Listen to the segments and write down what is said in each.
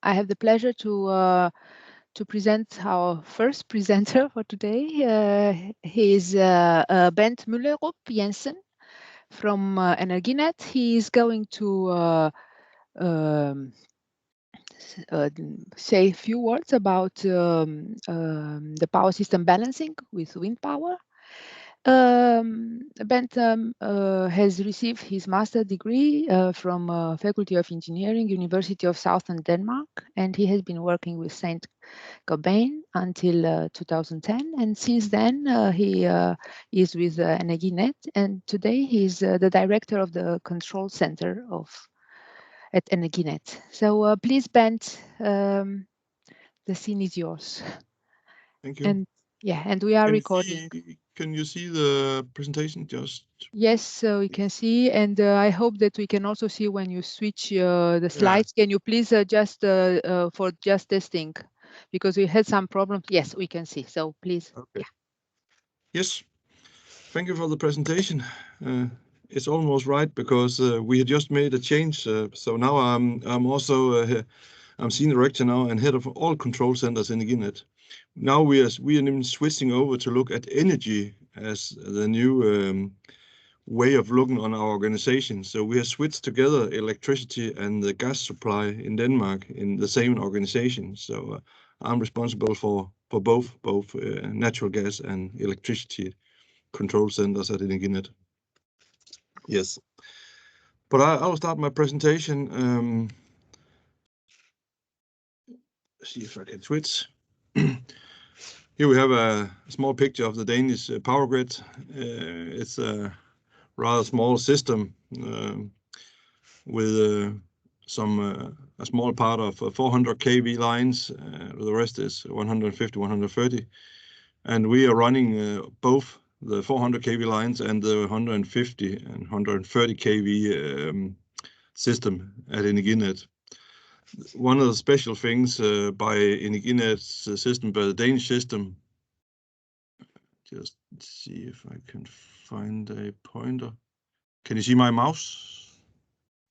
I have the pleasure to present our first presenter for today. He is Bent Myllerup Jensen from Energinet. He is going to say a few words about the power system balancing with wind power. Bent has received his master's degree from Faculty of Engineering, University of Southern Denmark, and he has been working with St. Gobain until 2010. And since then, he is with Energinet, and today he's the director of the control center at Energinet. So please, Bent, the scene is yours. Thank you. And yeah, and we are recording. Can you see the presentation just? Yes, so you can see, and I hope that we can also see when you switch the slides. Yeah. Can you please adjust for just testing, because we had some problems. Yes, we can see. So please. Okay. Yeah. Yes. Thank you for the presentation. It's almost right because we had just made a change. So now I'm also I'm senior director now and head of all control centers in Energinet. Now we are switching over to look at energy as the new way of looking on our organization. So we have switched together electricity and the gas supply in Denmark in the same organization. So I'm responsible for both natural gas and electricity control centers at Energinet. Yes, but I'll start my presentation. See if I can switch. Here we have a small picture of the Danish power grid. It's a rather small system with a small part of 400 kV lines. The rest is 150, 130, and we are running both the 400 kV lines and the 150 and 130 kV system at Energinet. One of the special things by Energinet's system, by the Danish system, just see if I can find a pointer. Can you see my mouse?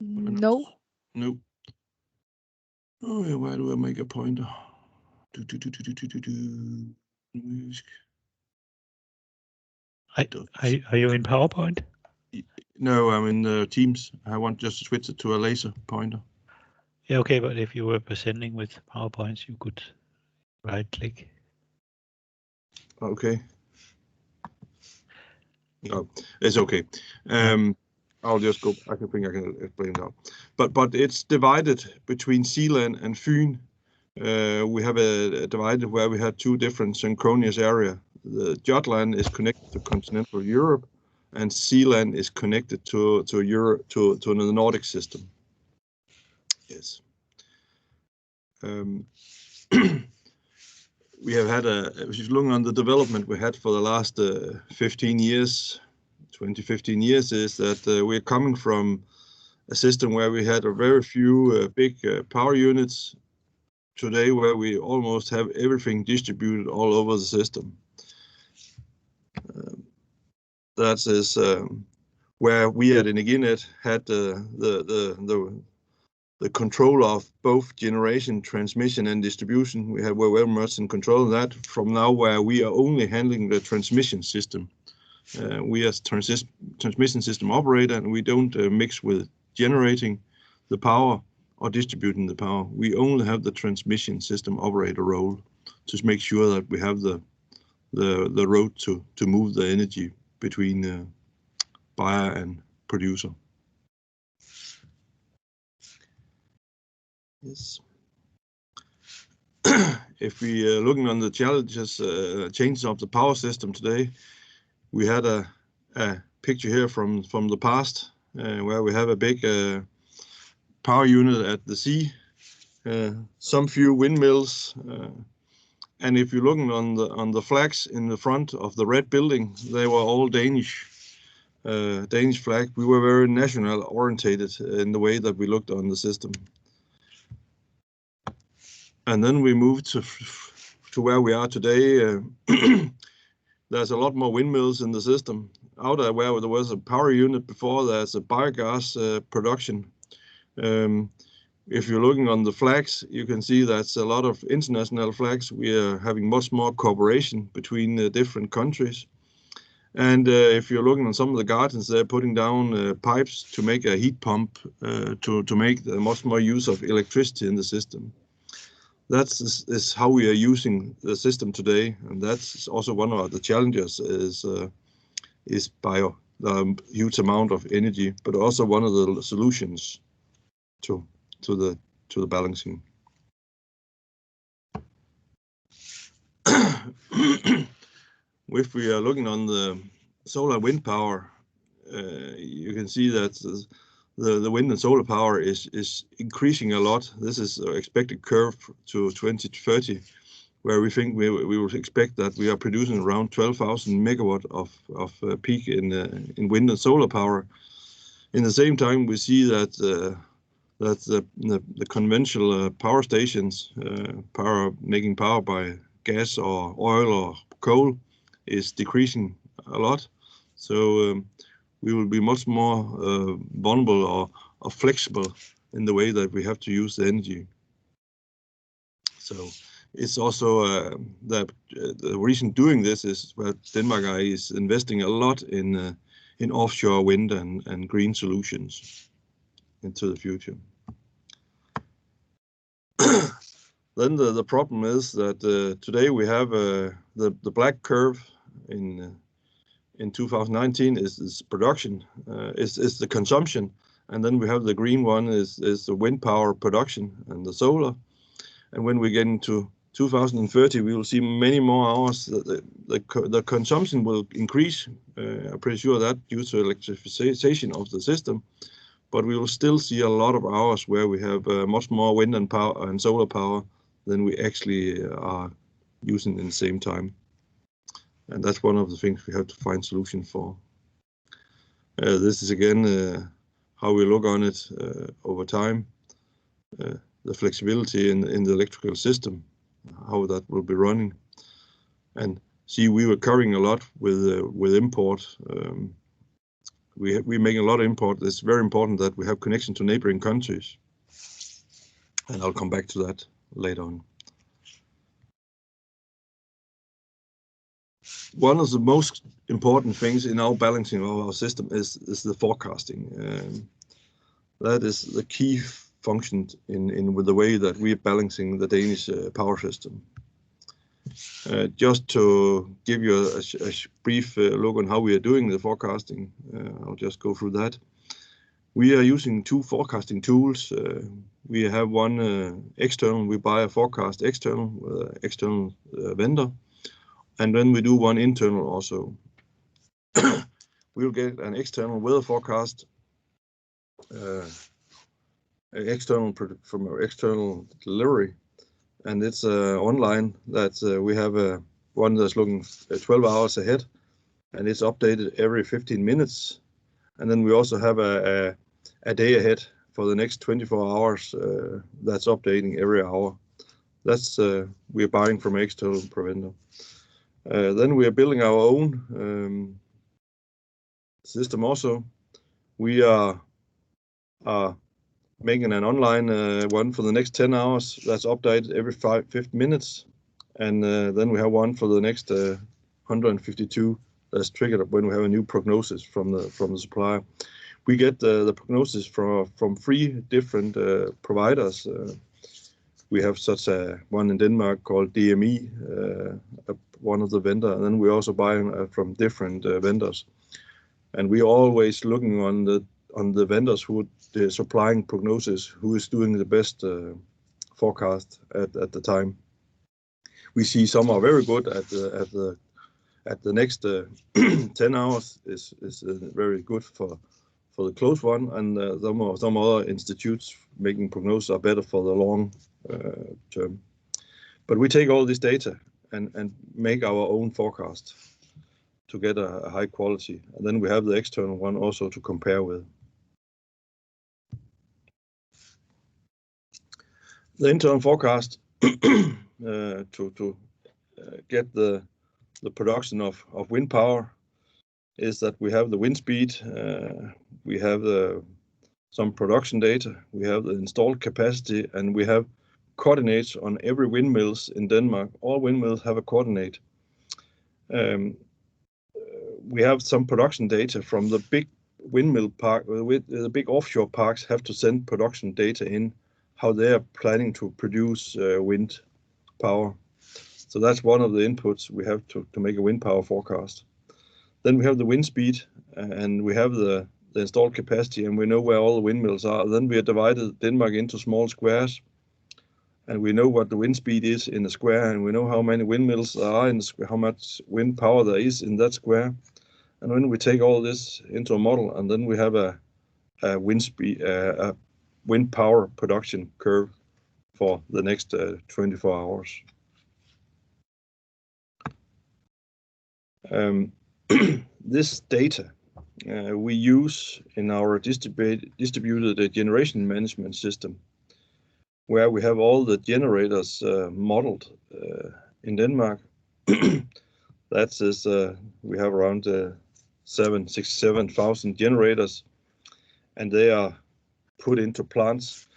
No. No. Oh, yeah, where do I make a pointer? Are you in PowerPoint? No, I'm in Teams. I want just to switch it to a laser pointer. Yeah, okay, but if you were presenting with PowerPoints, you could right-click. Okay. No, it's okay. I'll just go. I think I can explain now. But it's divided between Zealand and Fyn. We have a divided where we have two different synchronous area. The Jutland is connected to continental Europe, and Zealand is connected to Europe to the Nordic system. Yes. We have had if you look on the development we had for the last 15 years, 15 years, is that we're coming from a system where we had a very few big power units. Today, where we almost have everything distributed all over the system. That is where we at Energinet had the control of both generation, transmission, and distribution. We're very much in control of that. From now, where we are only handling the transmission system. We are transmission system operator, and we don't mix with generating the power or distributing the power. We only have the transmission system operator role to make sure that we have the road to move the energy between buyer and producer. Yes. If we are looking on the challenges, changes of the power system today, we had a picture here from the past where we have a big power unit at the sea, some few windmills, and if you're looking on the flags in the front of the red building, they were all Danish flag. We were very national orientated in the way that we looked on the system. And then we moved to where we are today. There's a lot more windmills in the system. Out there where there was a power unit before, there's a biogas production. if you're looking on the flags, you can see that's a lot of international flags. We are having much more cooperation between the different countries. And if you're looking on some of the gardens, they're putting down pipes to make a heat pump to make much more use of electricity in the system. That's how we are using the system today, and that's also one of the challenges is by the huge amount of energy, but also one of the solutions to the balancing. If we are looking on the solar wind power, you can see that the wind and solar power is increasing a lot. This is an expected curve to 2030, where we think we will expect that we are producing around 12,000 megawatt of peak in wind and solar power. In the same time, we see that the conventional power stations, making power by gas or oil or coal, is decreasing a lot. So we will be much more vulnerable or flexible in the way that we have to use the energy. So it's also that the reason doing this is that Denmark is investing a lot in offshore wind and green solutions into the future. Then the problem is that today we have the black curve in 2019 is production, is the consumption, and then we have the green one is the wind power production and the solar. And when we get into 2030, we will see many more hours. The consumption will increase. I'm pretty sure that due to electrification of the system, but we will still see a lot of hours where we have much more wind and power and solar power than we actually are using in the same time. And that's one of the things we have to find solution for. This is again how we look on it over time. The flexibility in the electrical system, how that will be running. And see, we were covering a lot with import. We're making a lot of import. It's very important that we have connection to neighboring countries. And I'll come back to that later on. One of the most important things in our balancing of our system is the forecasting. That is the key function with the way that we're balancing the Danish power system. Just to give you a brief look on how we are doing the forecasting, I'll just go through that. We are using two forecasting tools. We have one external, we buy a forecast external vendor, and then we do one internal also. We'll get an external weather forecast, from our external delivery, and it's online. That we have one that's looking 12 hours ahead, and it's updated every 15 minutes. And then we also have a day ahead for the next 24 hours. That's updating every hour. That's we're buying from external provider. Then we are building our own system also. We are making an online one for the next 10 hours that's updated every 15 minutes. And then we have one for the next 152 that's triggered when we have a new prognosis from the supplier. We get the prognosis from 3 different providers. We have such a one in Denmark called DME, one of the vendor, and then we also buy from different vendors. And we're always looking on the vendors who are supplying prognosis, who is doing the best forecast at the time. We see some are very good at the next 10 hours is very good for the close one, and some other institutes making prognosis are better for the long term. But we take all this data and make our own forecast to get a high quality, and then we have the external one also to compare with. The internal forecast to get the production of wind power is that we have the wind speed, we have the some production data, we have the installed capacity, and we have coordinates on every windmills in Denmark. All windmills have a coordinate. We have some production data from the big windmill park. The big offshore parks have to send production data in how they are planning to produce wind power. So that's one of the inputs we have to make a wind power forecast. Then we have the wind speed, and we have the installed capacity, and we know where all the windmills are. Then we have divided Denmark into small squares, and we know what the wind speed is in a square, and we know how many windmills there are in the square, how much wind power there is in that square. And when we take all this into a model, and then we have a wind speed, a wind power production curve for the next 24 hours. This data we use in our distributed generation management system, where we have all the generators modeled in Denmark. That is, we have around 67,000 generators, and they are put into plants.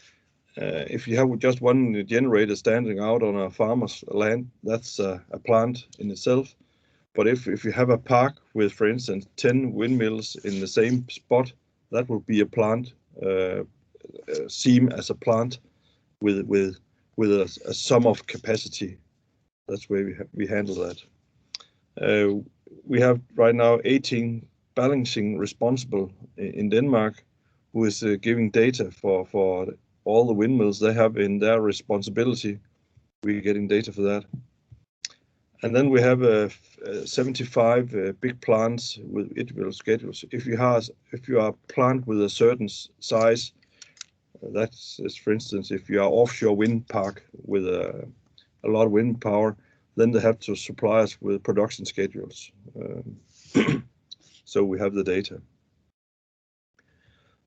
If you have just one generator standing out on a farmer's land, that's a plant in itself. But if you have a park with, for instance, 10 windmills in the same spot, that will be a plant, seen as a plant with a sum of capacity. That's where we handle that. We have right now 18 balancing responsible in Denmark, who is giving data for all the windmills they have in their responsibility. We're getting data for that. And then we have 75 big plants with individual schedules. If you are a plant with a certain size, that's for instance, if you are offshore wind park with a lot of wind power, then they have to supply us with production schedules. So we have the data.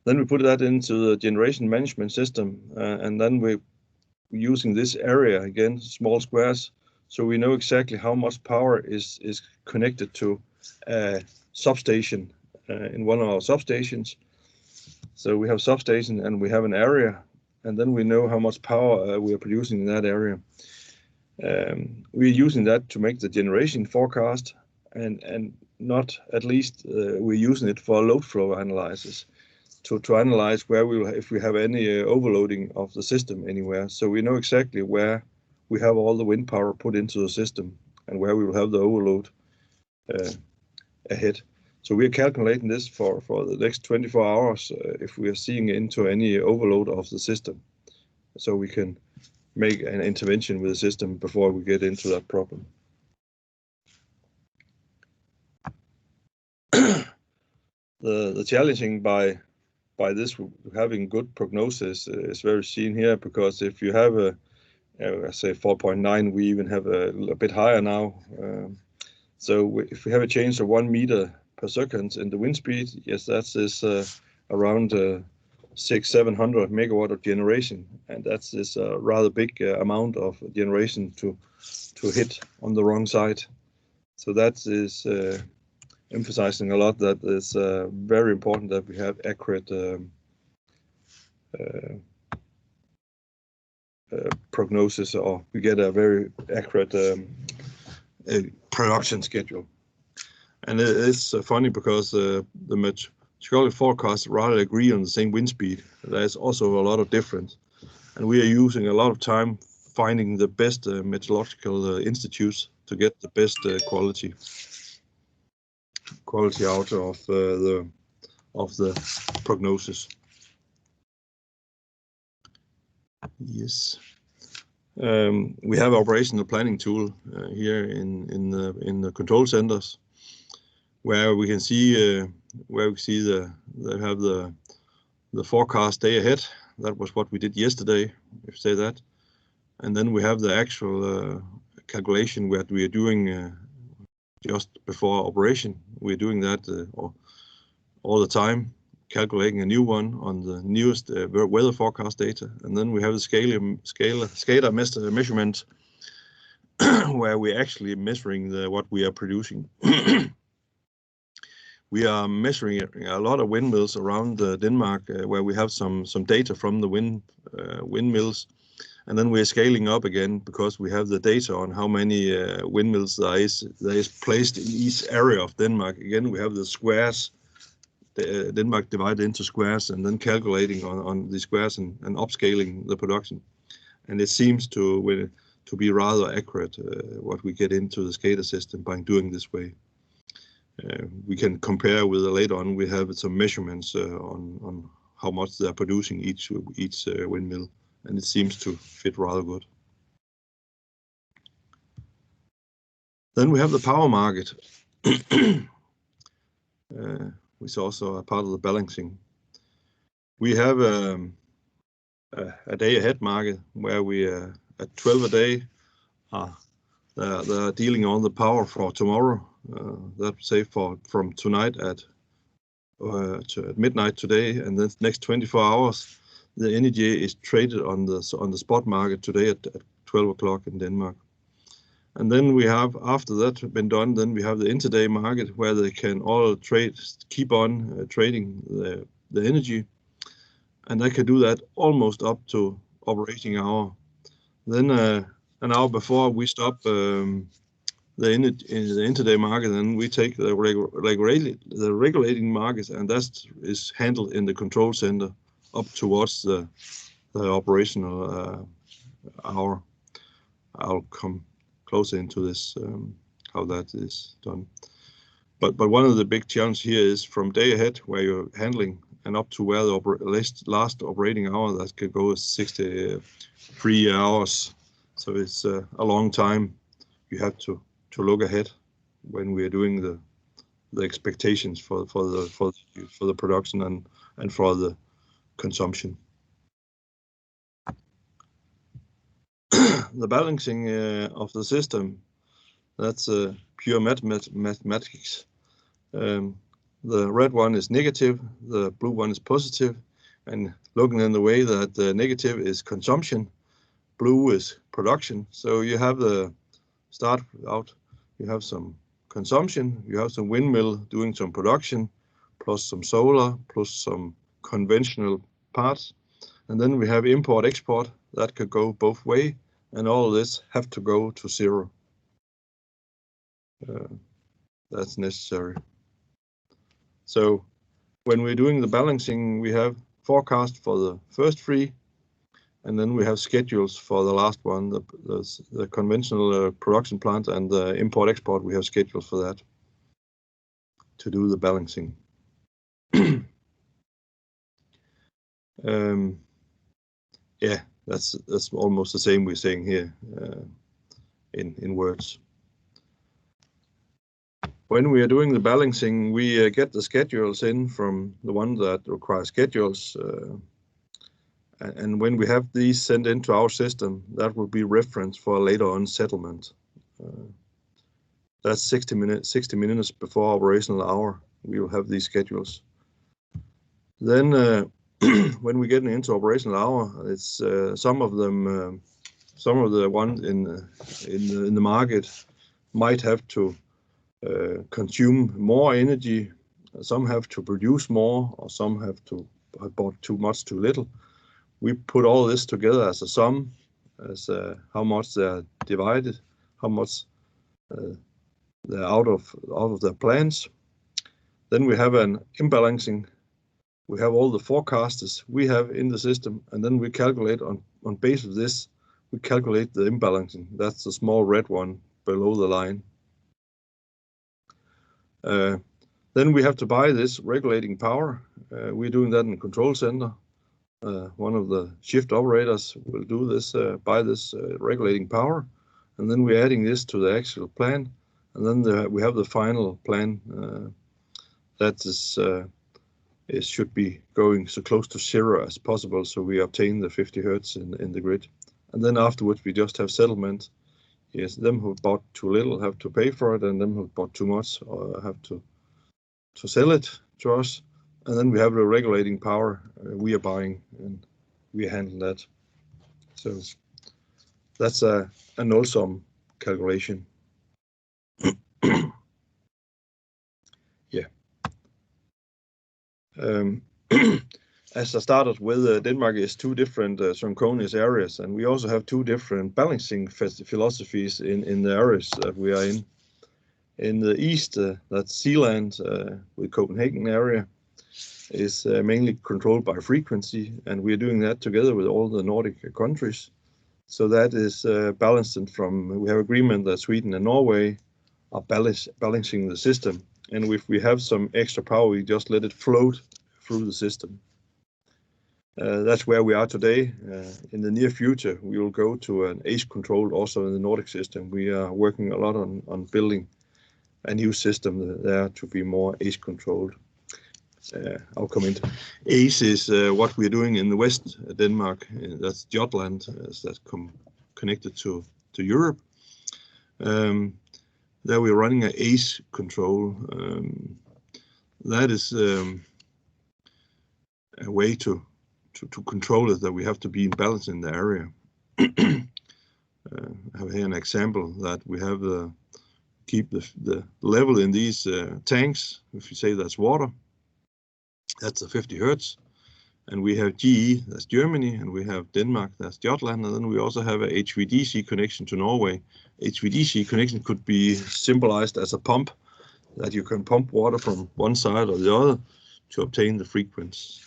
Then we put that into the generation management system, and then we're using this area again, small squares, so we know exactly how much power is connected to a substation in one of our substations. So we have substation and we have an area, and then we know how much power we are producing in that area. We're using that to make the generation forecast, and not at least we're using it for load flow analysis to analyze where we will, if we have any overloading of the system anywhere. So we know exactly where we have all the wind power put into the system and where we will have the overload ahead. So we are calculating this for the next 24 hours if we are seeing into any overload of the system, so we can make an intervention with the system before we get into that problem. The challenging by this having good prognosis is very seen here, because if you have a I say 4.9, we even have a bit higher now. So if we have a change of 1 meter per second in the wind speed, yes, that is around 600-700 megawatt of generation, and that's this rather big amount of generation to hit on the wrong side. So that is emphasizing a lot that it's very important that we have accurate prognosis, or we get a very accurate production schedule. And it's funny because the meteorological forecasts rather agree on the same wind speed. There's also a lot of difference, and we are using a lot of time finding the best meteorological institutes to get the best quality out of the prognosis. Yes, we have operational planning tool here in the control centers, where we can see they have the forecast day ahead. That was what we did yesterday, if you say that, and then we have the actual calculation that we are doing just before operation. We're doing that all the time, calculating a new one on the newest weather forecast data, and then we have the SCADA measurement, where we're actually measuring what we are producing. We are measuring a lot of windmills around Denmark, where we have some data from the windmills, and then we're scaling up again because we have the data on how many windmills there is placed in each area of Denmark. Again, we have the squares, Denmark divided into squares, and then calculating on the squares and upscaling the production. And it seems to be rather accurate what we get into the SCADA system by doing this way. We can compare with later on. We have some measurements on how much they are producing each windmill, and it seems to fit rather good. Then we have the power market, which is also a part of the balancing. We have a day ahead market where we at 12 a day they're dealing on the power for tomorrow. That's say from tonight at midnight today, and then next 24 hours the energy is traded on the spot market today at 12 o'clock in Denmark. And then we have, after that been done, then we have the intraday market where they can all keep on trading the energy, and they can do that almost up to operating hour. Then an hour before we stop the intraday market, and we take the regulating market, and that is handled in the control center up towards the operational hour. I'll come closer into this, how that is done. But one of the big challenges here is from day ahead where you're handling and up to where the last operating hour that could go 63 hours. So it's a long time. You have to look ahead when we are doing the expectations for the production and for the consumption. The balancing of the system, that's pure mathematics. The red one is negative, the blue one is positive, and looking in the way that the negative is consumption, blue is production. So you have the start out, you have some consumption, you have some windmill doing some production, plus some solar, plus some conventional parts, and then we have import export that could go both way, and all of this have to go to zero. That's necessary. So when we're doing the balancing, we have forecast for the first three, and then we have schedules for the last one, the conventional production plant and the import export. We have schedules for that to do the balancing. Yeah, that's almost the same we're saying here in words. When we are doing the balancing, we get the schedules in from the one that requires schedules. And when we have these sent into our system, that will be reference for later on settlement. That's 60 minutes before operational hour, we will have these schedules. Then when we get into operational hour, it's some of the ones in the market might have to consume more energy, some have to produce more, or some have to have bought too much, too little. We put all this together as a sum, as how much they are divided, how much they're out of their plans. Then we have an imbalancing. We have all the forecasters we have in the system, and then we calculate on base of this, we calculate the imbalancing. That's the small red one below the line. Then we have to buy this regulating power. We're doing that in the control center. One of the shift operators will do this, buy this regulating power, and then we're adding this to the actual plan, and then we have the final plan that is it should be going so close to zero as possible, so we obtain the 50 hertz in the grid. And then afterwards we just have settlement. Yes, them who bought too little have to pay for it, and them who bought too much have to sell it to us. And then we have the regulating power we are buying, and we handle that. So that's a null sum calculation. Yeah. As I started with, Denmark is two different synchronous areas, and we also have two different balancing philosophies in the areas that we are in. In the east, that's Sealand with Copenhagen area, is mainly controlled by frequency, and we're doing that together with all the Nordic countries. So that is balanced from, we have agreement that Sweden and Norway are balancing the system. And if we have some extra power, we just let it float through the system. That's where we are today. In the near future, we will go to an ACE control also in the Nordic system. We are working a lot on building a new system there to be more ACE controlled. I'll come into ACE is what we're doing in the West Denmark. That's Jutland, that's connected to Europe. There we're running an ACE control. That is a way to control it, that we have to be in balance in the area. I have here an example that we have keep the level in these tanks. If you say that's water, that's a 50 hertz. And we have GE, that's Germany, and we have Denmark, that's Jutland, and then we also have a HVDC connection to Norway. HVDC connection could be symbolized as a pump, that you can pump water from one side or the other to obtain the frequency.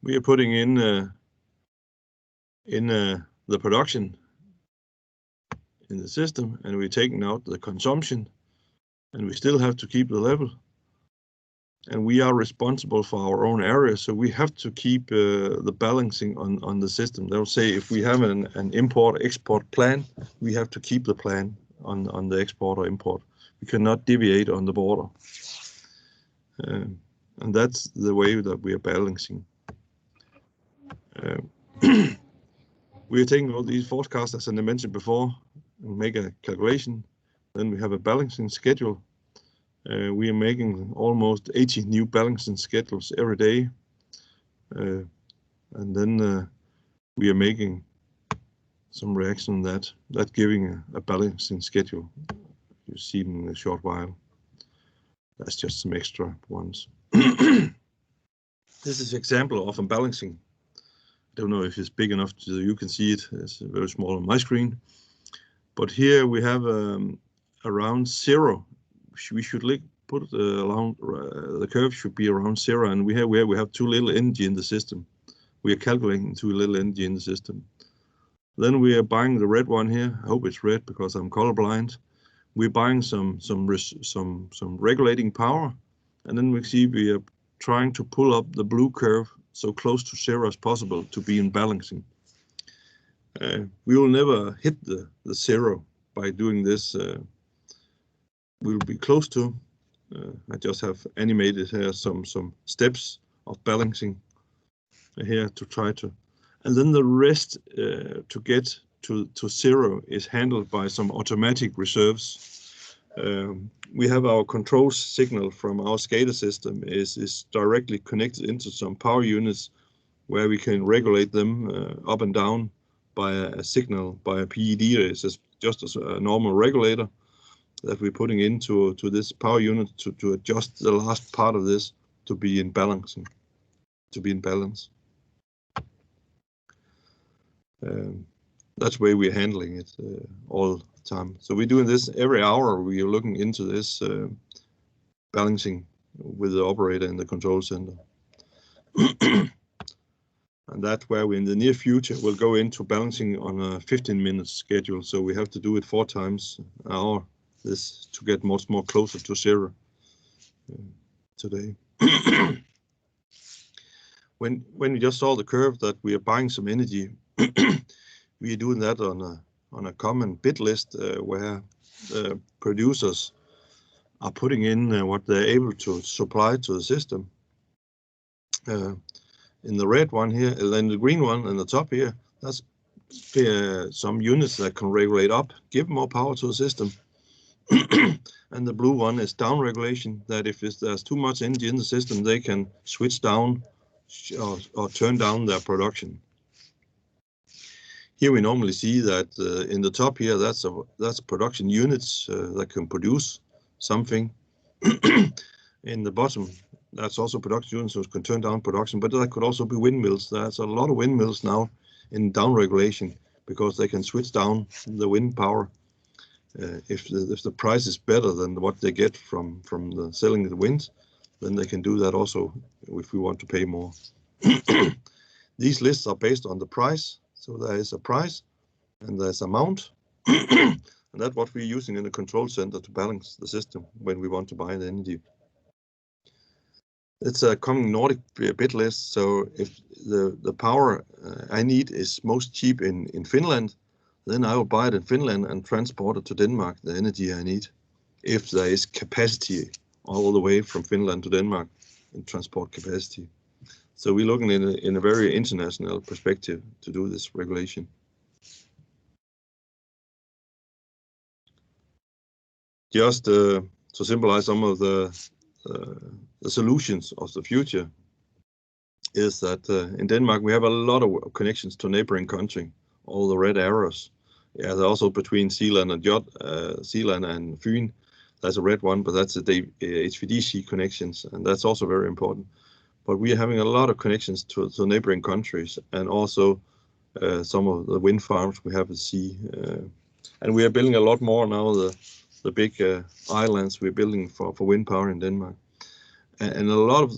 We are putting in the production in the system, and we're taking out the consumption, and we still have to keep the level. And we are responsible for our own area, so we have to keep the balancing on the system. They'll say if we have an import-export plan, we have to keep the plan on the export or import. We cannot deviate on the border. And that's the way that we are balancing. We are taking all these forecasts, as I mentioned before, and make a calculation. Then we have a balancing schedule. We are making almost 80 new balancing schedules every day. And then we are making some reaction on that. That's giving a balancing schedule. You see in a short while. That's just some extra ones. This is an example of a balancing. I don't know if it's big enough so you can see it. It's very small on my screen. But here we have around 0. We should put around the curve should be around 0, and we have too little energy in the system. We are calculating too little energy in the system. Then we are buying the red one here. I hope it's red because I'm colorblind. We're buying some regulating power, and then we see we are trying to pull up the blue curve so close to 0 as possible to be in balancing. We will never hit the 0 by doing this. We'll be close to. I just have animated here some steps of balancing here to try to, and then the rest to get to 0 is handled by some automatic reserves. We have our control signal from our SCADA system is directly connected into some power units where we can regulate them up and down by a signal, by a PED. It's just a normal regulator that we're putting into this power unit to adjust the last part of this to be in balance. That's the way we're handling it all the time. So we're doing this every hour. We are looking into this balancing with the operator in the control center. And that's where we in the near future will go into balancing on a 15-minute schedule. So we have to do it 4 times an hour. This to get much more closer to 0 today. When we just saw the curve that we are buying some energy, we are doing that on a common bid list where producers are putting in what they're able to supply to the system. In the red one here, and then the green one in the top here, that's some units that can regulate up, give more power to the system. And the blue one is down regulation, that if there's too much energy in the system, they can switch down or turn down their production. Here we normally see that in the top here, that's production units that can produce something. in the bottom. That's also production units, so it can turn down production, but that could also be windmills. There's a lot of windmills now in down regulation because they can switch down the wind power if the price is better than what they get from the selling the wind, then they can do that also if we want to pay more. These lists are based on the price, so there is a price and there's amount, and that's what we're using in the control center to balance the system when we want to buy the energy. It's a common Nordic bid list, so if the power I need is most cheap in Finland, then I will buy it in Finland and transport it to Denmark, the energy I need, if there is capacity all the way from Finland to Denmark in transport capacity. So we're looking in a very international perspective to do this regulation. Just to symbolize some of the solutions of the future is that in Denmark we have a lot of connections to neighboring country, all the red arrows. Yeah, they're also between Zealand and Zealand and Fyn. There's a red one, but that's the HVDC connections, and that's also very important. But we are having a lot of connections to neighboring countries, and also some of the wind farms we have at sea. And we are building a lot more now. The big islands we're building for wind power in Denmark, and a lot of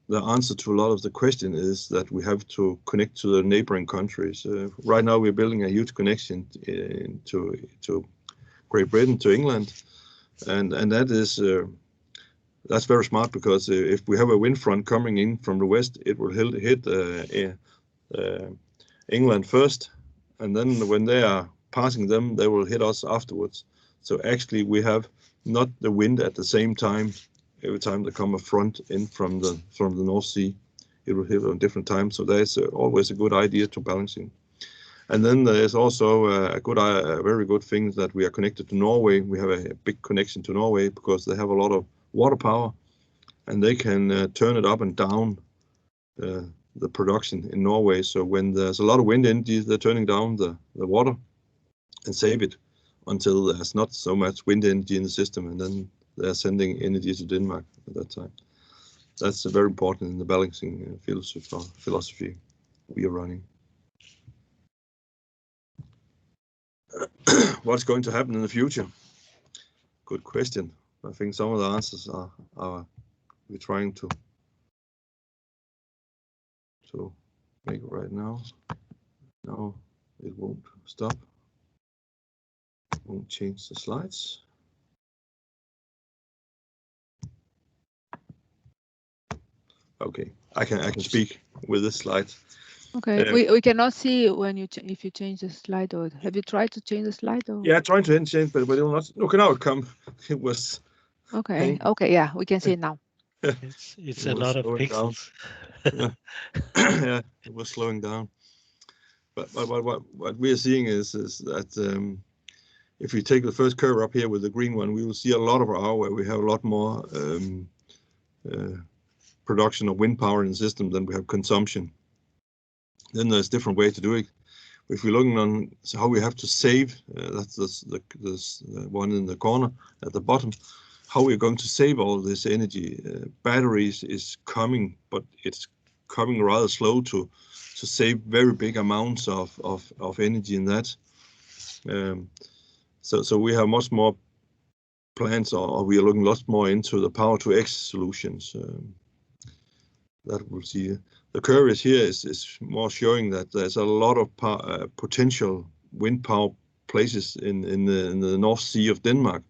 the answer to a lot of the question is that we have to connect to the neighboring countries. Right now we're building a huge connection to Great Britain, to England, and that is that's very smart, because if we have a wind front coming in from the west, it will hit England first, and then when they are passing them, they will hit us afterwards. So actually we have not the wind at the same time. Every time they come a front in from the North Sea, it will hit on different times. So there's always a good idea to balancing. And then there's also a very good thing that we are connected to Norway. We have a big connection to Norway because they have a lot of water power, and they can turn it up and down the production in Norway. So when there's a lot of wind energy, they're turning down the water and save it until there's not so much wind energy in the system, and then they're sending energy to Denmark at that time. That's very important in the balancing philosophy we are running. What's going to happen in the future? Good question. I think some of the answers are we're trying to make right now. No, it won't stop. It won't change the slides. Okay, I can speak with this slide. Okay, we cannot see when if you change the slide, or have you tried to change the slide? Or? Yeah, trying to change, but it will not. Okay, now it come. It was. Okay. Okay. Yeah, we can see it now. It's a lot of pixels. Yeah, it was slowing down. But what we are seeing is that if we take the first curve up here with the green one, we will see a lot of our where we have a lot more production of wind power in the system than we have consumption. Then there's different ways to do it. If we're looking on how we have to save, that's this one in the corner at the bottom, how we're going to save all this energy. Batteries is coming, but it's coming rather slow to save very big amounts of energy in that. So we have much more plans, or we are looking lots more into the power to X solutions. That we'll see. The curve is here is more showing that there's a lot of potential wind power places in the North Sea of Denmark.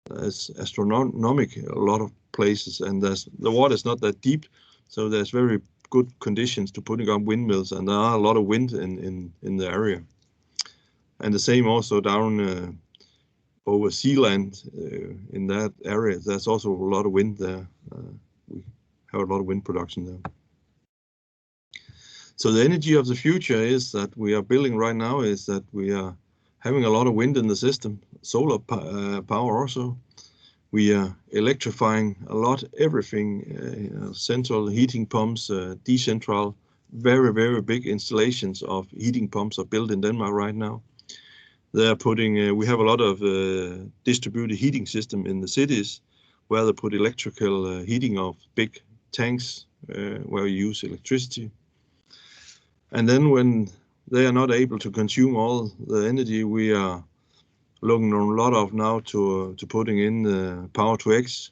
There's astronomical a lot of places, and the water is not that deep, so there's very good conditions to putting up windmills, and there are a lot of wind in the area. And the same also down over Zealand in that area. There's also a lot of wind there. We have a lot of wind production there. So the energy of the future is that we are building right now is that we are having a lot of wind in the system, solar power also. We are electrifying a lot, everything, central heating pumps, decentral, very, very big installations of heating pumps are built in Denmark right now. they are putting. We have a lot of distributed heating system in the cities, where they put electrical heating of big tanks where you use electricity. And then when they are not able to consume all the energy, we are looking on a lot of now to putting in power to X.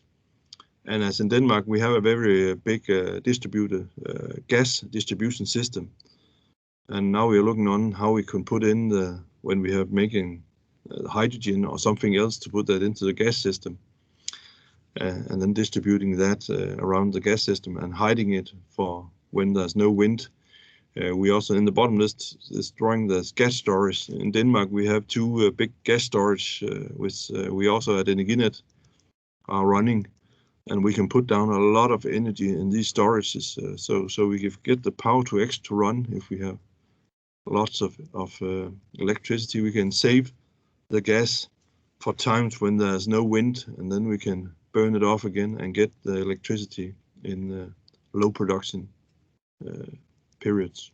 And as in Denmark, we have a very big distributed gas distribution system. And now we are looking on how we can put in when we have making hydrogen or something else to put that into the gas system. And then distributing that around the gas system and hiding it for when there's no wind. We also in the bottom list is drawing the gas storage. In Denmark, we have two big gas storage, which we also at Energinet are running, and we can put down a lot of energy in these storages. So we can get the power to X to run. If we have lots of electricity, we can save the gas for times when there's no wind, and then we can burn it off again and get the electricity in low production periods.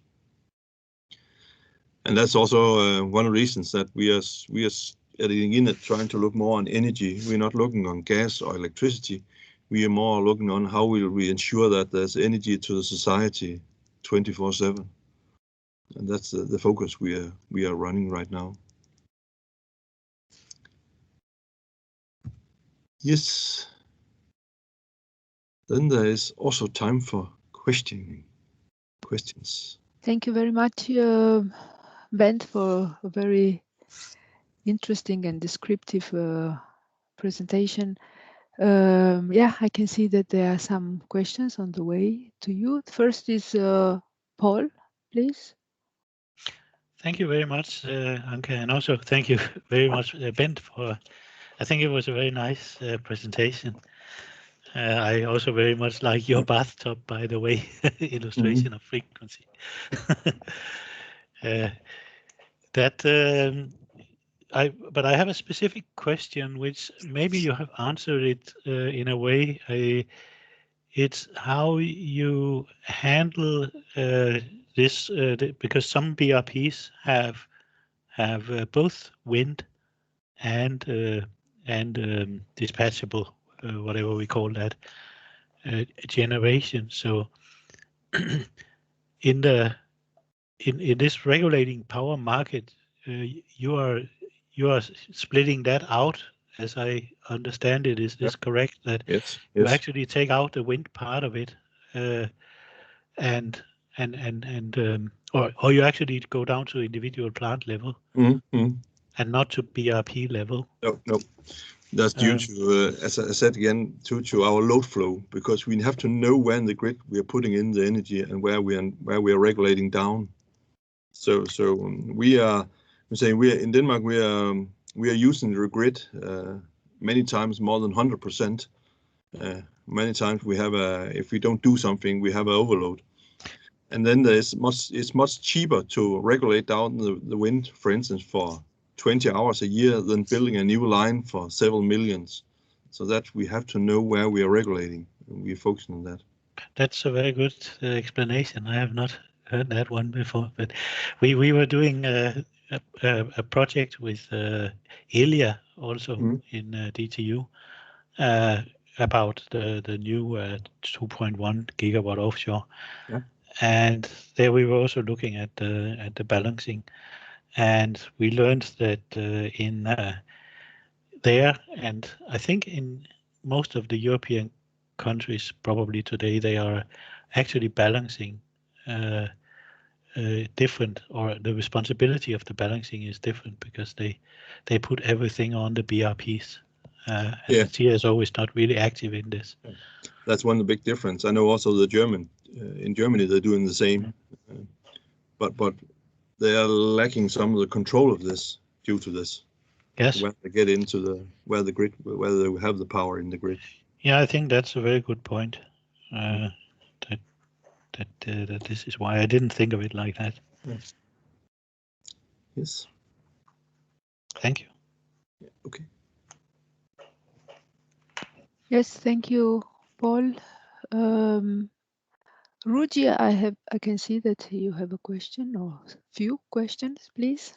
And that's also one of the reasons that we are at Energinet trying to look more on energy. We're not looking on gas or electricity. We are more looking on how will we ensure that there's energy to the society 24/7. And that's the focus we are running right now. Yes. Then there is also time for questions. Thank you very much, Bent, for a very interesting and descriptive presentation. Yeah, I can see that there are some questions on the way to you. First is Paul, please. Thank you very much, Anke, and also thank you very much, Bent, for. I think it was a very nice presentation. I also very much like your bathtub, by the way, illustration of frequency. But I have a specific question, which maybe you have answered it in a way. It's how you handle this, because some BRPs have both wind and dispatchable, whatever we call that, generation. So in this regulating power market, you are splitting that out, as I understand it. Is this correct? That yes. You actually take out the wind part of it, or you actually go down to individual plant level and not to BRP level. No. That's due to, as I said again, due to our load flow, because we have to know where in the grid we are putting in the energy and where we are regulating down. So we are in Denmark we are using the grid many times more than 100%. Many times we have if we don't do something, we have an overload. And then it's much cheaper to regulate down the wind, for instance, for 20 hours a year than building a new line for several millions. So that we have to know where we are regulating, and we're focusing on that. That's a very good explanation. I have not heard that one before, but we were doing a project with Elia also in DTU about the new 2.1 gigawatt offshore. Yeah. And there we were also looking at the balancing, and we learned that in there, and I think in most of the European countries probably today, they are actually balancing different, or the responsibility of the balancing is different, because they put everything on the BRPs. And the TSO is not really active in this. That's one of the big difference. I know also in Germany they're doing the same, but they are lacking some of the control of this due to this. Yes. When they get into where they have the power in the grid. Yeah, I think that's a very good point. That this is why I didn't think of it like that. Yes. Thank you. Okay. Yes, thank you, Paul. Ruji, I can see that you have a question or few questions, please.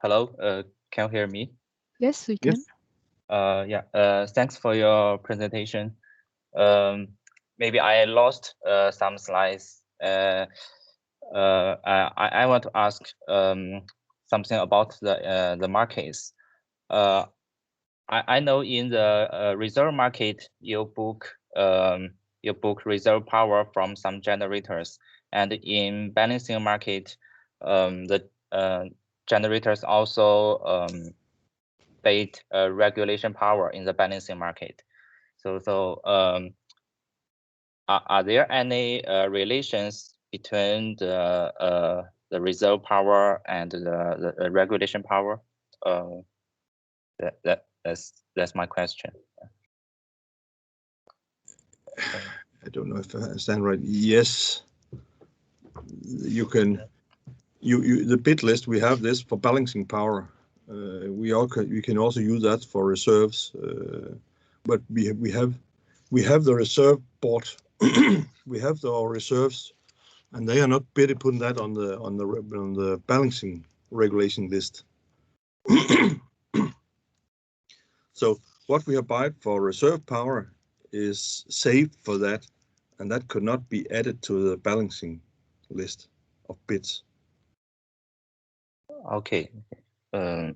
Hello, can you hear me? Yes, we can. Yeah, thanks for your presentation. Maybe I lost some slides. I want to ask something about the markets. I know in the reserve market you book reserve power from some generators, and in balancing market, the generators also paid regulation power in the balancing market. Are there any relations between the reserve power and the regulation power? That's my question. I don't know if I understand right. Yes, you can. The bit list, we have this for balancing power. We can also use that for reserves, but we have the reserve board. We have our reserves, and they are not putting that on the balancing regulation list. So what we have bought for reserve power is saved for that, and that could not be added to the balancing list of bits. Okay. But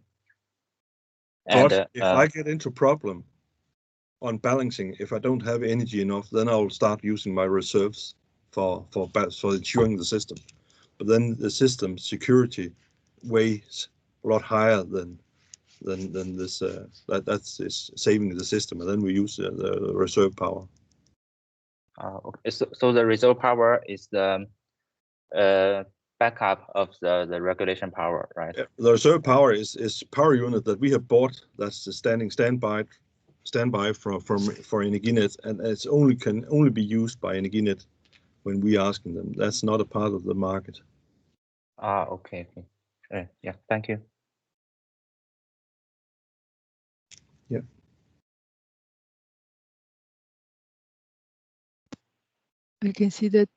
if I get into problem on balancing, if I don't have energy enough, then I'll start using my reserves for ensuring the system. But then the system security weighs a lot higher than this. That's saving the system, and then we use the reserve power. Okay. So the reserve power is the backup of the regulation power, right? The reserve power is power unit that we have bought. That's the standby for Energinet, and it's can only be used by Energinet when we asking them. That's not a part of the market. Okay. Yeah, thank you. Yeah. I can see that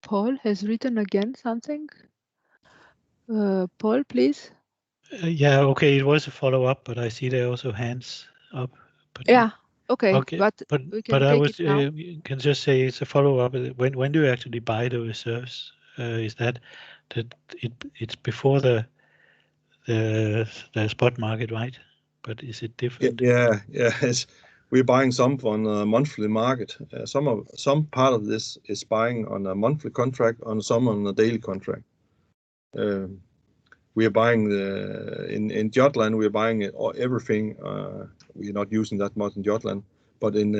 Paul has written again something. Paul, please. Yeah, okay, it was a follow-up, but I see there are also hands up. But, yeah, okay, okay, but we can I take was it now. can just say it's a follow-up. When do you actually buy the reserves? Is that it's before the spot market, right? But is it different? Yeah. We're buying some on a monthly market. Some part of this is buying on a monthly contract, on some on a daily contract. We are buying in Jutland. We are buying everything. We're not using that much in Jutland, but in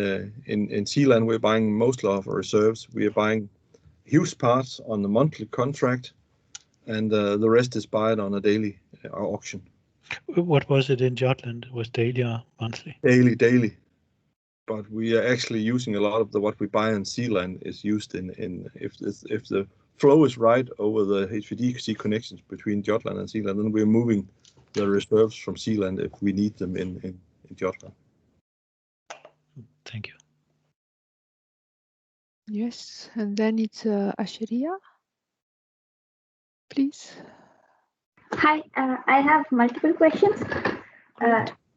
Sealand we're buying most of our reserves. We are buying huge parts on the monthly contract, and the rest is bought on a daily auction. What was it in Jutland? Was daily or monthly? Daily. But we are actually using a lot of what we buy in Sealand is used in if the flow is right over the HVDC connections between Jutland and Sealand, then we're moving the reserves from Sealand if we need them in Jutland. Thank you. Yes, and then it's Asheria, please. Hi, I have multiple questions.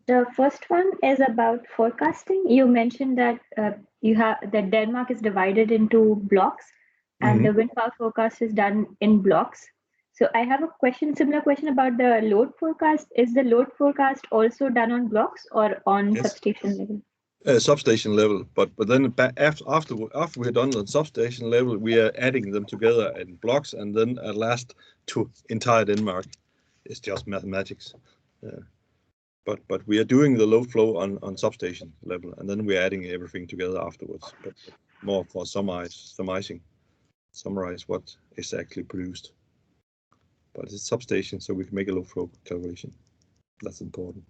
The first one is about forecasting. You mentioned that that Denmark is divided into blocks, and the wind power forecast is done in blocks. So I have a similar question about the load forecast. Is the load forecast also done on blocks or on substation level? Substation level, but then after we're done on substation level, we are adding them together in blocks, and then at last to entire Denmark. It's just mathematics. But we are doing the load flow on substation level, and then we're adding everything together afterwards. But more for summarize what is actually produced. But it's substation, so we can make a load flow calculation. That's important.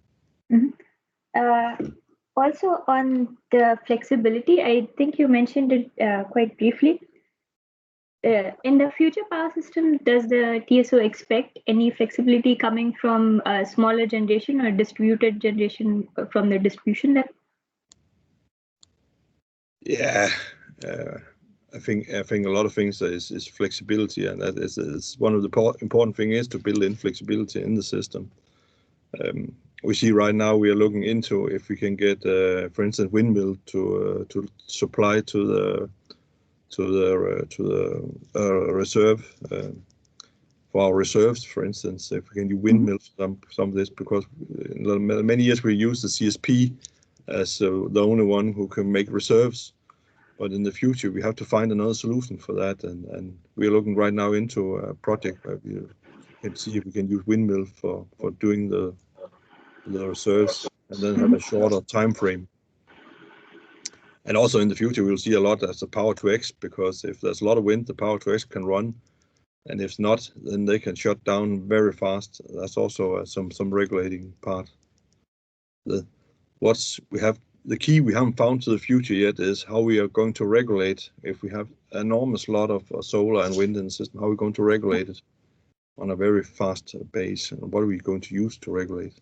Also on the flexibility, I think you mentioned it quite briefly. In the future power system, does the TSO expect any flexibility coming from smaller generation or distributed generation from the distribution level? Yeah, I think a lot of things is flexibility, and that is one of the important thing is to build in flexibility in the system. We see right now we are looking into if we can get, for instance, windmill to supply to the reserve for our reserves. For instance, if we can do windmills, some of this, because in many years we use the CSP as the only one who can make reserves. But in the future, we have to find another solution for that, and we are looking right now into a project where we can see if we can use windmill for doing the reserves, and then have a shorter time frame. And also in the future, we'll see a lot as the power to X, because if there's a lot of wind, the power to X can run, and if not, then they can shut down very fast. That's also some regulating part. The key we haven't found to the future yet is how we are going to regulate. If we have enormous lot of solar and wind in the system, how are we going to regulate it on a very fast base, and what are we going to use to regulate?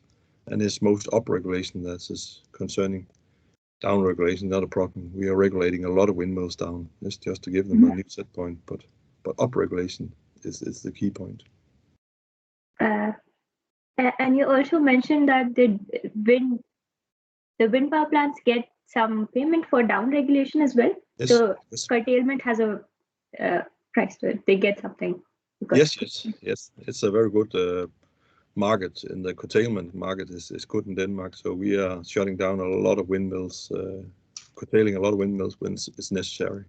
And it's most up regulation that is concerning. Down regulation, not a problem. We are regulating a lot of windmills down. It's just to give them a new set point, but up regulation is the key point. And you also mentioned that the wind power plants get some payment for down regulation as well. Yes, so yes. curtailment has a price to it. They get something. Yes. It's a very good market. In the curtailment market is good in Denmark. So we are shutting down a lot of windmills, curtailing a lot of windmills when it's necessary.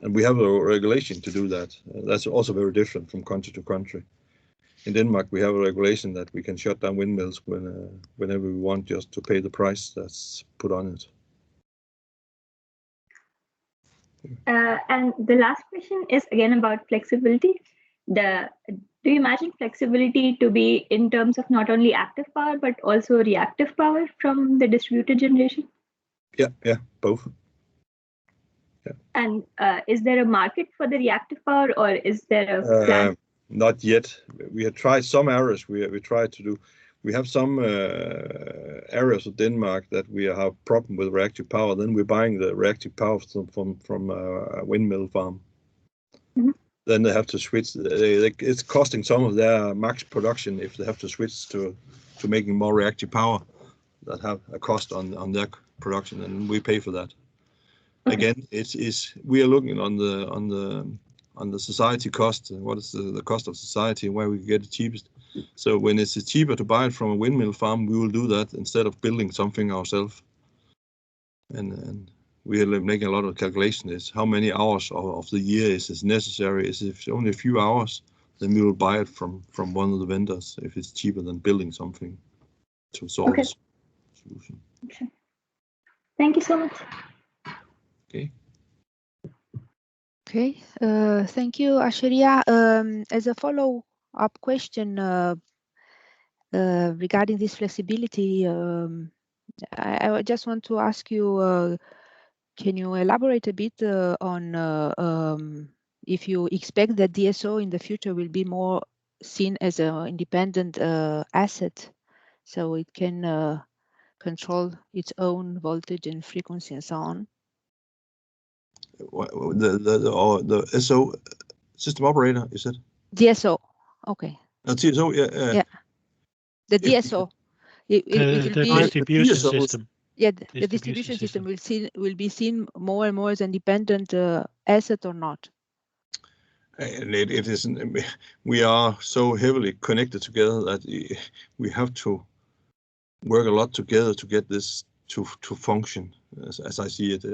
And we have a regulation to do that. That's also very different from country to country. In Denmark, we have a regulation that we can shut down windmills whenever we want, just to pay the price that's put on it. And the last question is again about flexibility. Do you imagine flexibility to be in terms of not only active power but also reactive power from the distributed generation? Yeah, both. Yeah. And is there a market for the reactive power, or is there a plan? Not yet. We have tried some areas. We tried to do. We have some areas of Denmark that we have problem with reactive power. Then we're buying the reactive power from a windmill farm. Then they have to switch. It's costing some of their max production if they have to switch to making more reactive power. That have a cost on their production, and we pay for that. Okay. Again, we are looking on the society cost. What is the cost of society and where we get it cheapest? So when it's cheaper to buy it from a windmill farm, we will do that instead of building something ourselves. And we are making a lot of calculations. How many hours of the year is necessary? If it's only a few hours, then we will buy it from one of the vendors if it's cheaper than building something to solve the solution. Okay. Thank you so much. Okay. Okay, thank you, Asheria. As a follow-up question regarding this flexibility, I just want to ask you, can you elaborate a bit on if you expect that DSO in the future will be more seen as an independent asset, so it can control its own voltage and frequency and so on? The SO system operator, you said? DSO, okay. TSO, yeah. The DSO. It will be distribution system. Yeah, the distribution system will be seen more and more as an independent asset or not? And it isn't. We are so heavily connected together that we have to work a lot together to get this to function, as I see it.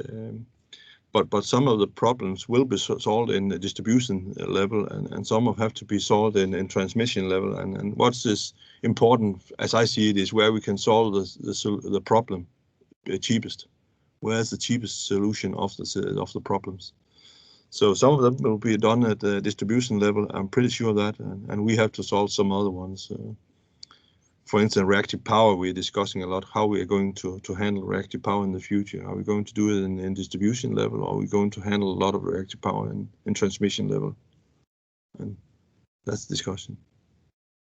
But some of the problems will be solved in the distribution level, and some have to be solved in transmission level. And what's this important, as I see it, is where we can solve the problem cheapest. Where's the cheapest solution of the problems? So some of them will be done at the distribution level. I'm pretty sure of that, and we have to solve some other ones. For instance, reactive power, we're discussing a lot how we are going to handle reactive power in the future. Are we going to do it in distribution level, or are we going to handle a lot of reactive power in transmission level? And that's the discussion.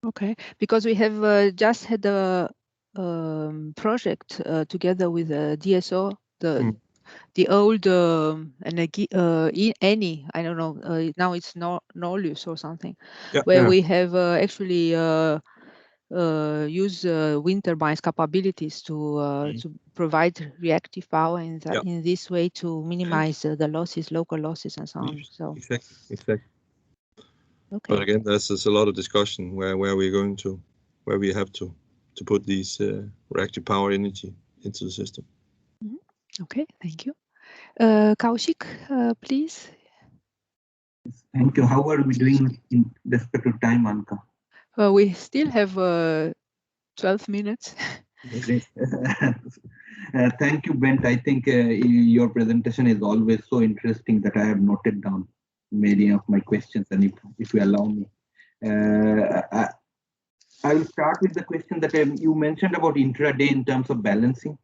Okay, because we have just had a project together with DSO, the old energy any, I don't know, now it's Norlys or something, where we have actually use wind turbines capabilities to provide reactive power in this way to minimize the losses, local losses, and so on. So exactly. Okay. But again, there's a lot of discussion where we're going to, where we have to put these reactive power energy into the system. Okay, thank you. Kaushik, please. Thank you. How are we doing in respect to time, Anka? We still have 12 minutes. Great. Thank you, Bent. I think your presentation is always so interesting that I have noted down many of my questions, and if you allow me. I will start with the question that you mentioned about intraday in terms of balancing.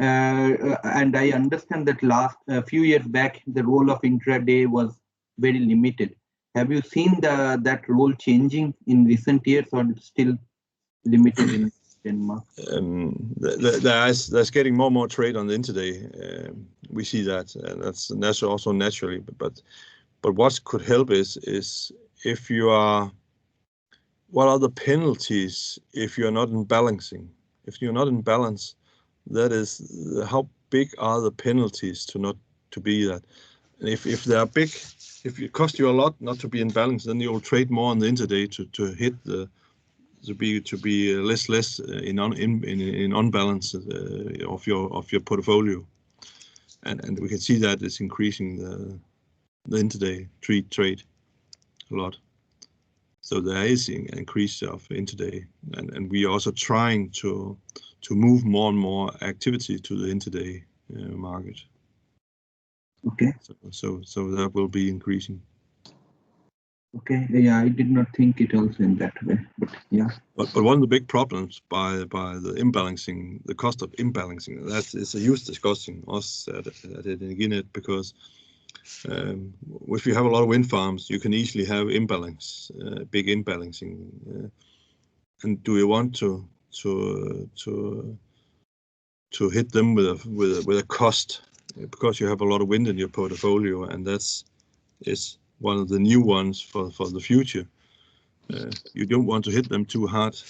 And I understand that last few years back, the role of intraday was very limited. Have you seen that role changing in recent years, or it's still limited in Denmark? There's getting more and more trade on the intraday. We see that, and that's also naturally. But what could help is if you are, what are the penalties if you're not in balancing? If you're not in balance, that is how big are the penalties to be that? And if they are big, if it costs you a lot not to be in balance, then you'll trade more on the intraday to hit the to be less in unbalance of your portfolio, and we can see that it's increasing the intraday trade a lot. So there is an increase of intraday, and we are also trying to move more and more activity to the intraday market. Okay. So that will be increasing. Okay. Yeah, I did not think it also in that way, but yeah. But one of the big problems by the imbalancing, the cost of imbalancing, that is a huge discussion us at Energinet, because if you have a lot of wind farms, you can easily have imbalance, big imbalancing, and do you want to hit them with a cost, because you have a lot of wind in your portfolio, and is one of the new ones for the future. You don't want to hit them too hard,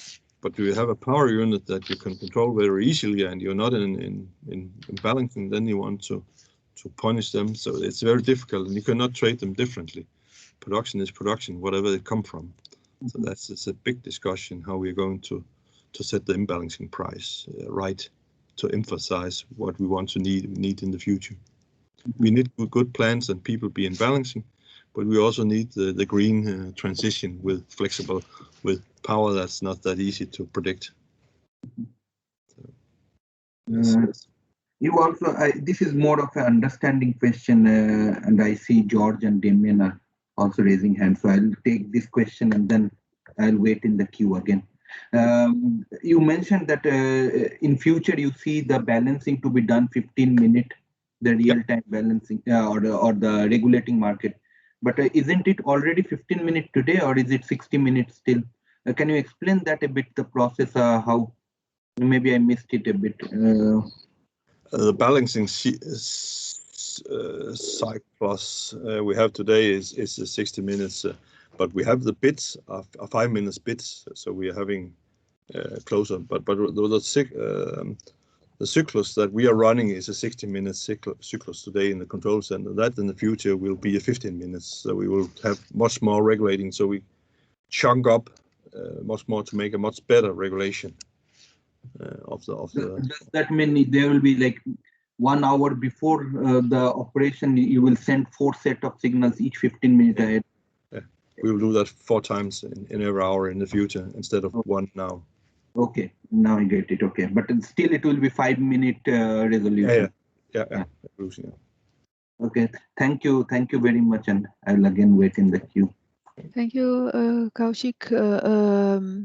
but do you have a power unit that you can control very easily, and you're not in balancing, then you want to punish them. So it's very difficult, and you cannot trade them differently. Production is production, whatever they come from. So it's a big discussion how we're going to set the imbalancing price right, to emphasize what we want to need in the future. We need good plans and people be in balancing, but we also need the green transition with power that's not that easy to predict. You also, this is more of an understanding question, and I see George and Damien are also raising hands. So I'll take this question and then I'll wait in the queue again. You mentioned that in future you see the balancing to be done 15-minute, the real-time balancing or the regulating market. But isn't it already 15 minutes today, or is it 60 minutes still? Can you explain that a bit, the process, how? Maybe I missed it a bit. The balancing cycles we have today is 60 minutes, but we have the bits of 5 minutes bits, so we are having closer. But the cyclus that we are running is a 60-minute cyclus today in the control center. That in the future will be a 15 minutes, so we will have much more regulating. So we chunk up much more to make a much better regulation of the. Does that mean there will be like 1 hour before the operation, you will send 4 sets of signals each 15 minutes ahead? Yeah, we will do that 4 times in every hour in the future instead of 1 now. Okay, now I get it. Okay, but still it will be 5-minute resolution. Yeah. Okay, thank you very much, and I'll again wait in the queue. Thank you, Kaushik.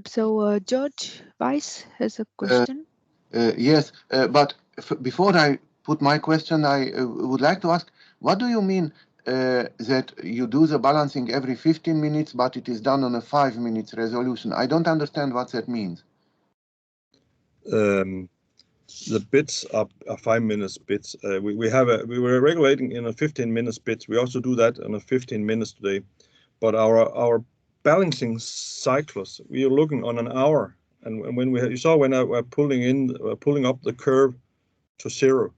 So George Weiss has a question. Yes, but before I put my question, I would like to ask, what do you mean that you do the balancing every 15 minutes, but it is done on a 5-minute resolution? I don't understand what that means. The bits are 5 minutes bits. We were regulating in a 15 minutes bits. We also do that on a 15 minutes today. But our balancing cycles, we are looking on an hour. And when you saw when I were pulling up the curve to 0,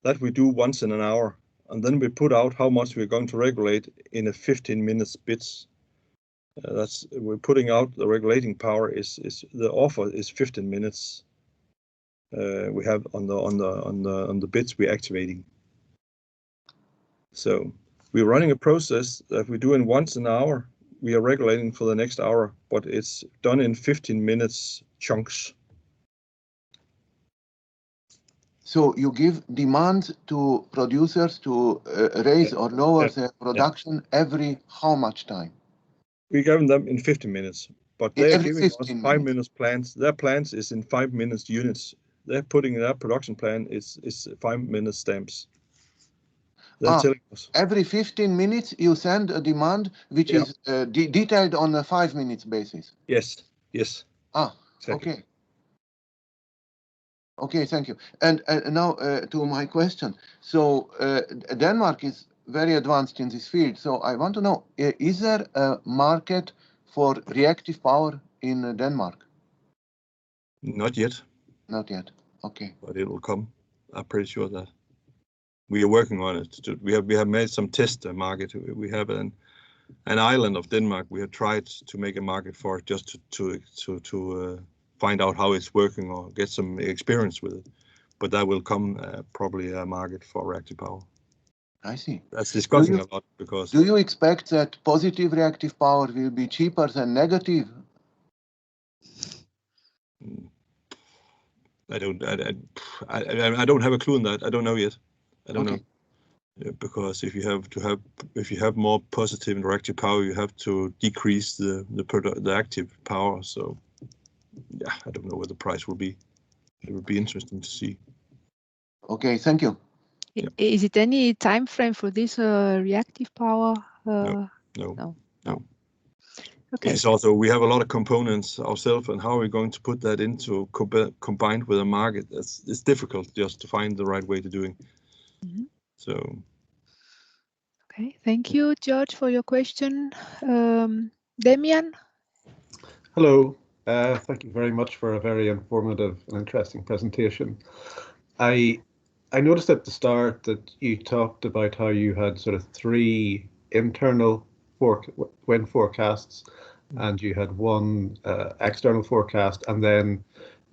that we do once in an hour. And then we put out how much we're going to regulate in a 15 minutes bits. We're putting out the regulating power is the offer is 15 minutes. We have on the bits we're activating. So we're running a process that we do in once an hour. We are regulating for the next hour, but it's done in 15 minutes chunks. So you give demand to producers to raise or lower their production every how much time? We give them in 15 minutes, but they're Every giving us 15 5 minutes. minutes plans. Their plans is in 5 minutes units. They're putting their production plan is 5 minutes stamps. They're telling us. Every 15 minutes you send a demand which is detailed on a 5 minutes basis. Yes. Exactly. Okay. Okay, thank you. And now to my question. So Denmark is very advanced in this field. So I want to know, is there a market for reactive power in Denmark? Not yet. Not yet. Okay. But it will come. I'm pretty sure that we are working on it. We have made some test market. We have an island of Denmark. We have tried to make a market for it just to find out how it's working or get some experience with it. But that will come probably a market for reactive power. I see. That's discussing a lot because. Do you expect that positive reactive power will be cheaper than negative? I don't have a clue on that. I don't know yet. I don't know. Because if you have more positive and reactive power, you have to decrease the active power. So yeah, I don't know what the price will be. It would be interesting to see. Okay, thank you. Is it any time frame for this reactive power? No. Okay. It's also we have a lot of components ourselves, and how are we going to put that into combined with a market? It's difficult just to find the right way to doing. So. Okay, thank you, George, for your question. Damian? Hello, thank you very much for a very informative and interesting presentation. I noticed at the start that you talked about how you had sort of 3 internal wind forecasts and you had 1 external forecast, and then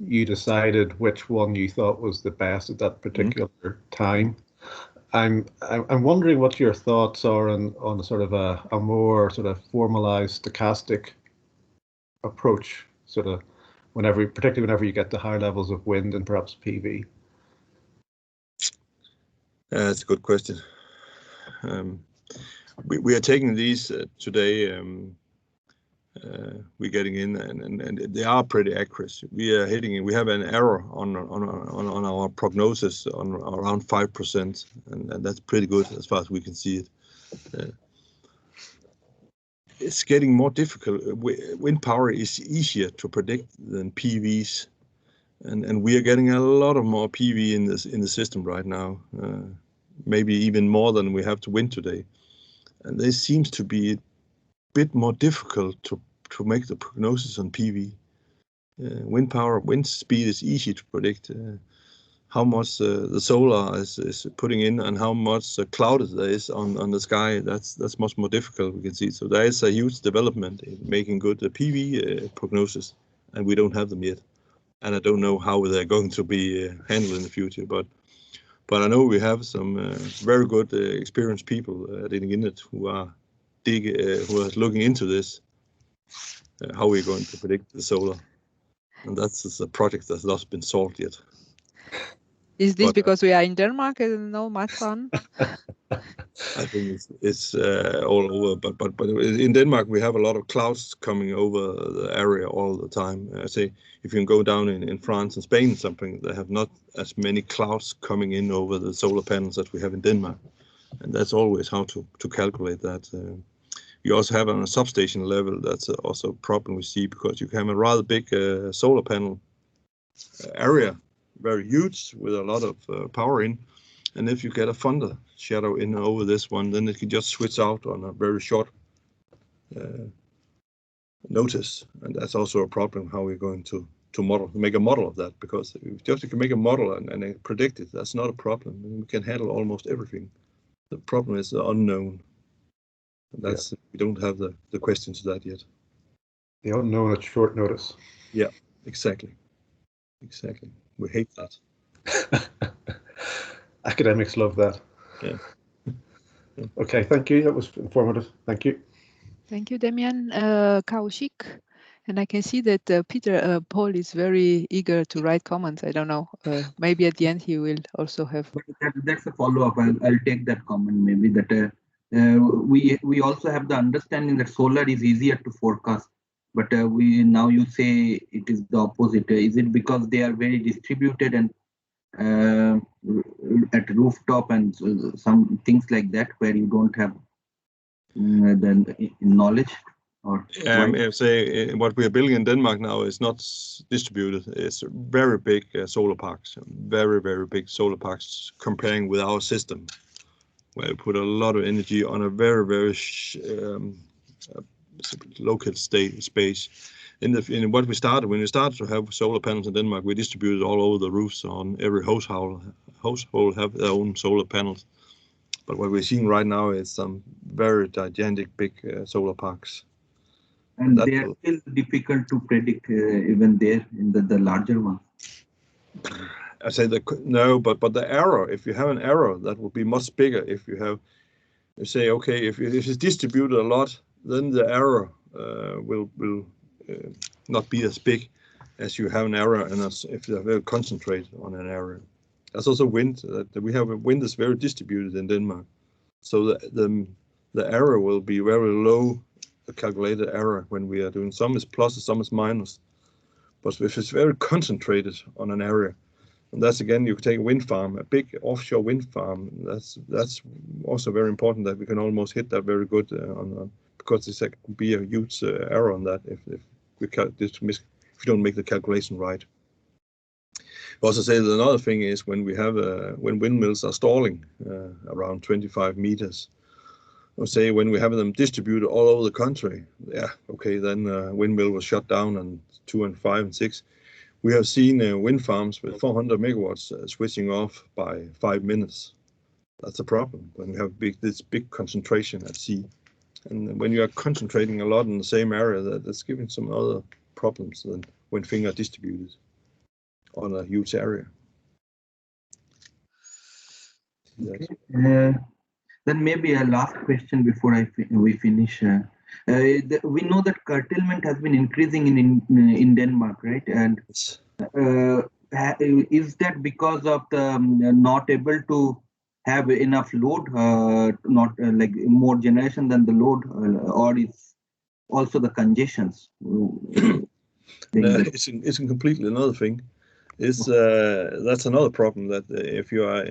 you decided which one you thought was the best at that particular time. I'm wondering what your thoughts are on sort of a more sort of formalized stochastic approach, sort of particularly whenever you get to higher levels of wind and perhaps PV. That's a good question. We are taking these today. We're getting in, and they are pretty accurate. We are hitting it. We have an error on our prognosis on around 5%, and that's pretty good as far as we can see it. It's getting more difficult. Wind power is easier to predict than PVs, and we are getting a lot of more PV in the system right now. Maybe even more than we have to wind today, and this seems to be a bit more difficult to make the prognosis on PV. Wind speed is easy to predict. How much the solar is putting in and how much clouded there is on the sky, that's much more difficult, we can see. So there is a huge development in making good PV prognosis, and we don't have them yet. And I don't know how they're going to be handled in the future, but I know we have some very good experienced people at Energinet who are looking into this, how we're going to predict the solar. And that's a project that's not been solved yet. Is this because we are in Denmark and no much on? I think it's all over, but in Denmark we have a lot of clouds coming over the area all the time. I say if you can go down in France and Spain, something they have not as many clouds coming in over the solar panels that we have in Denmark, and that's always how to calculate that. You also have on a substation level, that's also a problem we see, because you can have a rather big solar panel area very huge with a lot of power in. And if you get a thunder shadow in over this one, then it can just switch out on a very short notice. And that's also a problem how we're going to make a model of that, because if just you can make a model and predict it, that's not a problem. We can handle almost everything. The problem is the unknown. That's we don't have the questions to that yet. The unknown at short notice. Yeah, exactly. We hate that. Academics love that. Yeah. Okay, thank you. That was informative. Thank you. Thank you, Damian. Kaushik. And I can see that Peter Paul is very eager to write comments. I don't know. Maybe at the end he will also have. But that's a follow-up. I'll take that comment. Maybe that we also have the understanding that solar is easier to forecast. But now you say it is the opposite. Is it because they are very distributed and at rooftop and some things like that, where you don't have the knowledge? Or say what we are building in Denmark now is not distributed. It's very big solar parks, very big solar parks comparing with our system, where we put a lot of energy on a very local space. In what we started, when we started to have solar panels in Denmark, we distributed all over the roofs. On every household have their own solar panels. But what we're seeing right now is some very gigantic big solar parks. And they are still difficult to predict, even there in the larger ones. I say no, but the error, if you have an error, that will be much bigger. If you have, you say, okay, if it's distributed a lot, then the error will not be as big as you have an error, and if you're very concentrated on an area. There's also wind. We have wind is very distributed in Denmark, so the error will be very low. The calculated error when we are doing some is plus and some is minus, but if it's very concentrated on an area, and that's again, you can take a wind farm, a big offshore wind farm. That's also very important that we can almost hit that very good because there could be a huge error on that if we don't make the calculation right. Also say that another thing is when we have when windmills are stalling around 25 meters. Or say when we have them distributed all over the country, then windmill was shut down on 2 and 5 and 6. We have seen wind farms with 400 megawatts switching off by 5 minutes. That's a problem when we have this big concentration at sea. And when you are concentrating a lot in the same area, that's giving some other problems than when things are distributed on a huge area. Okay. Then maybe a last question before we finish. We know that curtailment has been increasing in Denmark, right? And is that because of the not able to have enough load, not like more generation than the load, or is also the congestions? It's completely another thing. That's another problem that if you are,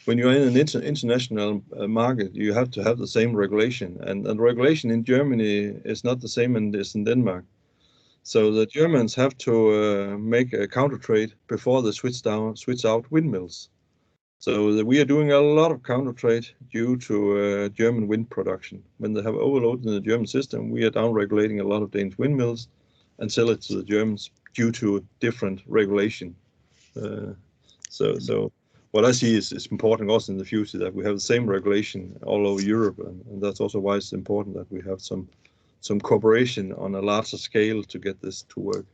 when you're in an international market, you have to have the same regulation, and the regulation in Germany is not the same as in Denmark. So the Germans have to make a counter trade before they switch out windmills. So we are doing a lot of counter trade due to German wind production. When they have overload in the German system, we are down regulating a lot of Danish windmills and sell it to the Germans due to different regulation. So what I see is important also in the future that we have the same regulation all over Europe, and that's also why it's important that we have some cooperation on a larger scale to get this to work.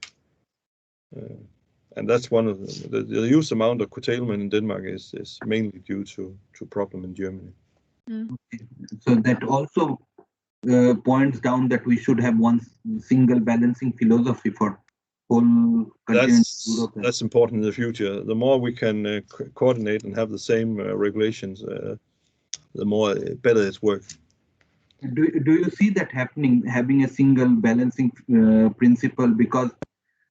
And that's one of the huge amount of curtailment in Denmark is mainly due to problem in Germany. Okay. So that also points down that we should have one single balancing philosophy for whole continent Europe. That's important in the future. The more we can coordinate and have the same regulations, the more better it's work. Do you see that happening, having a single balancing principle? Because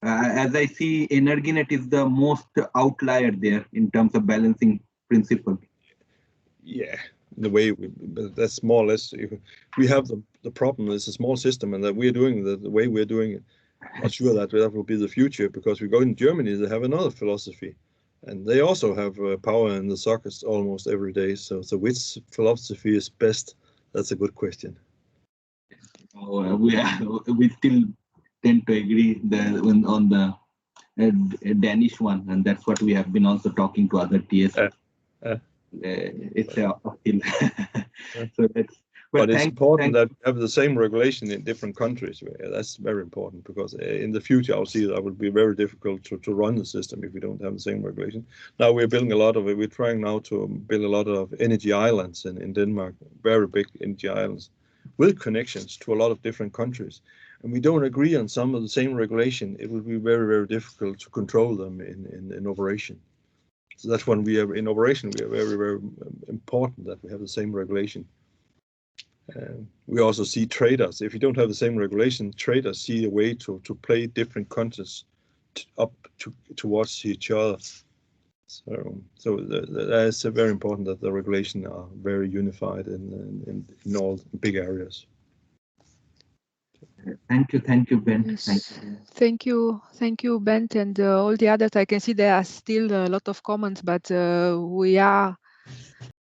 as I see, Energinet is the most outlier there in terms of balancing principle. Yeah, the way that's more or less. We have the problem is a small system, and that we're doing the way we're doing it. not sure that will be the future, because we go in Germany, they have another philosophy, and they also have power in the sockets almost every day. So which philosophy is best? That's a good question. We still tend to agree on the Danish one, and that's what we have been also talking to other TS. It's uphill. So that's. But it's important that we have the same regulation in different countries. That's very important, because in the future I'll see that would be very difficult to run the system if we don't have the same regulation. Now we're building a lot of it. We're trying now to build a lot of energy islands in Denmark, very big energy islands, with connections to a lot of different countries. And we don't agree on some of the same regulation. It will be very, very difficult to control them in operation. So that's when we are in operation. We are very, very important that we have the same regulation. We also see traders. If you don't have the same regulation, traders see a way to play different countries up towards each other. So that is very important that the regulations are very unified in all big areas. Thank you, Bent. Yes. Thank you, Bent, and all the others. I can see there are still a lot of comments, but we are